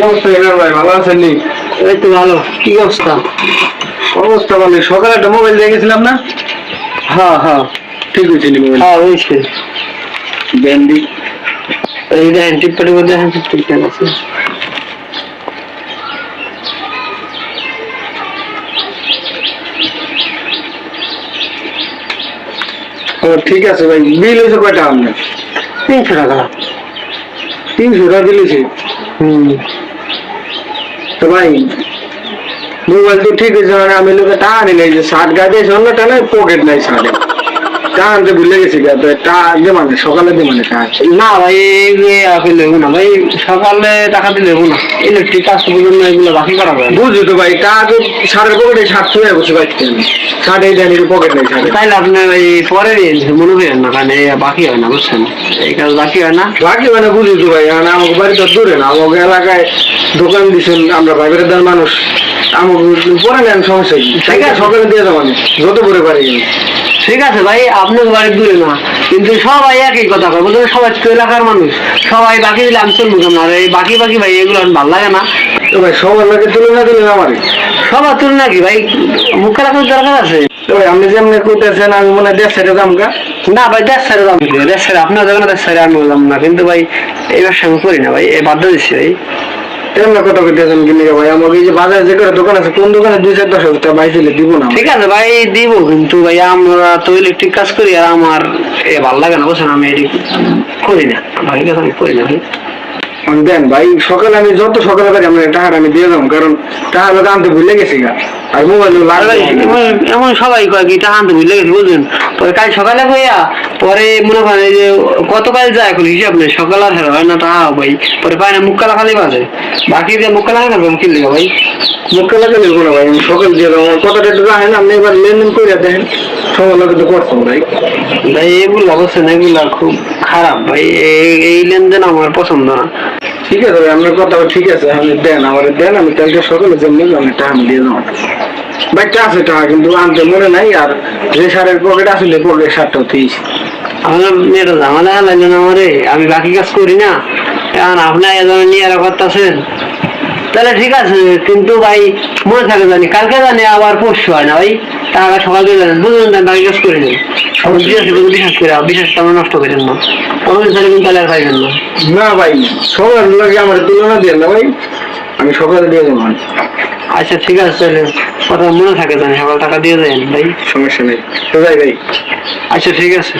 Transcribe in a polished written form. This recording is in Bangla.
নমস্তে ভাই, ভালো আছেন নি? এই তো ভালো। কি অবস্থা? অবস্থা ভালো। সকালে একটা মোবাইল দিয়ে গেছিলাম না? হ্যাঁ হ্যাঁ ঠিক হয়েছে নি মোবাইল? হ্যাঁ হয়েছে। ব্যান্ডি। এই দেখেন টিপটাটের মধ্যে দেখেন ঠিক আছে। ও ঠিক আছে ভাই। বিল হয়েছে কয়টা আপনার? 300 টাকা। 300 টাকা বিল হয়েছে? তো ভাই মোবাইল তো ঠিক হয়েছে, মানে আমি লোকে টাকা নিলে যে শার্ট গায়ে দিয়েছে অন্য টানে পকেট নাই শার্টে টাকা আনতে ভুলে গেছি। টাকা যে মানে সকালে দিয়ে মানে টাকা না ভাই আপনি লেবু না ভাই, সকালে টাকা দিয়ে লেবু না, ইলেকট্রিক কাজ পর্যন্ত এগুলো বাকি করা যায়। বুঝলি তো ভাই, টাকা তো শার্টের পকেটে শার্ট ছুঁয়ে বসে পাচ্ছি আমি, শার্ট এই দেয়নি পকেট নেই শার্টে। তাইলে আপনার ওই পরে মনে করেন না, কারণ বাকি হয় না, বুঝছেন? এই কাজ বাকি হয় না। বাকি মানে বুঝলি তো ভাই, মানে আমাকে বাড়ি তো দূরে না, আমাকে এলাকায় দোকান দিচ্ছেন, আমরা প্রাইভেট দার মানুষ, আমাকে পরে নেন সমস্যা কি? ঠিক আছে সকালে দিয়ে যাবো আমি যত পরে পারি। ঠিক আছে ভাই, আপনার বাড়ির দূরে না, কিন্তু সবাই একই কথা কয়, বলতে সবাই তো এলাকার মানুষ, সবাই বাকি দিলে আমি চলবো কেমন? আর এই বাকি বাকি ভাই এগুলো আমার ভালো লাগে না। তো ভাই সবার লোকে তুলনা দিলেন আমারে, সবার তুল নাকি ভাই? মুখে রাখার দরকার আছে। তো ভাই আপনি যেমনি করতেছেন আমি মনে হয় 1.5 দাম গা। না ভাই 1.5 দাম দিলে 1.5 আপনার দোকানে 1.5 আমি বললাম না, কিন্তু ভাই এই ব্যবসা আমি করি না ভাই, এই বাধ্য দিচ্ছি ভাই। তেমন কথা কইতেছেন কিনে ভাই, আমাকে এই যে বাজারে যে করে দোকান আছে, কোন দোকানে 2-4-10 হাজার টাকা বাইছিলে দিব না। ঠিক আছে ভাই দিব, কিন্তু ভাই আমরা তো ইলেকট্রিক কাজ করি, আর আমার ভালো লাগে না, বুঝছেন? আমি এটি করি না ভাই, কাজ আমি করি না ভাই। দেন ভাই, সকালে আমি যত সকালে পারি আপনার টাকাটা আমি দিয়ে যাবো, কারণ টাকা লোক আনতে ভুলে গেছি গা, আর মোবাইল লাগবে। এমন সবাই কয় কি টাকা আনতে ভুলে গেছি, বুঝলেন? পরে কাল সকালে কইয়া পরে মনে করেন এই যে গতকাল যায় এখন হিসাব নেই, সকাল আর হয় না টাকা ভাই, পরে পায় না, মুখ কালা খালি বাজে, বাকি দিয়ে মুখ কালা খালি কি লেগে ভাই? মুখে লাগে নেবো না ভাই, আমি সকাল দিয়ে যাবো, আমার কথাটা একটু রাখেন, আপনি এবার লেনদেন করে দেখেন, সবার লোকে তো করতাম ভাই। ভাই এগুলো অবস্থা এগুলা খুব খারাপ ভাই, এই লেনদেন আমার পছন্দ না। ঠিক আছে ভাই, আপনার কথা ঠিক আছে, আপনি দেন আমার দেন, আমি কালকে সকালে যেমনি আমি টাকা আমি দিয়ে যাবো ভাই। আছে টাকা কিন্তু আনতে মনে নাই, আর যে সারের পকেট আসলে পকেট সারটাও দিয়েছি। আমার মেয়েটা ঝামেলা লাগলেন আমারে, আমি বাকি কাজ করি না, এখন আপনার এজন নিয়ে আর করতেছেন, তাহলে ঠিক আছে, কিন্তু ভাই মনে থাকে জানি কালকে জানি আবার পরশু হয় না ভাই, টাকা সকাল দিয়ে জানেন, বুঝলেন? বাকি কাজ করে দেন, বিশ্বাস করে বিশ্বাসটা আমরা নষ্ট করেন না, কোনোদিন তাহলে কিন্তু তাহলে আর পাইবেন না। না ভাই, সবার লোকে আমার তুলনা দিয়ে না ভাই, আমি সকালে দিয়ে যাবো। আচ্ছা ঠিক আছে, তাহলে কথা মনে থাকে জানি, সকাল টাকা দিয়ে দেন ভাই, সমস্যা নেই তো যাই ভাই। আচ্ছা ঠিক আছে।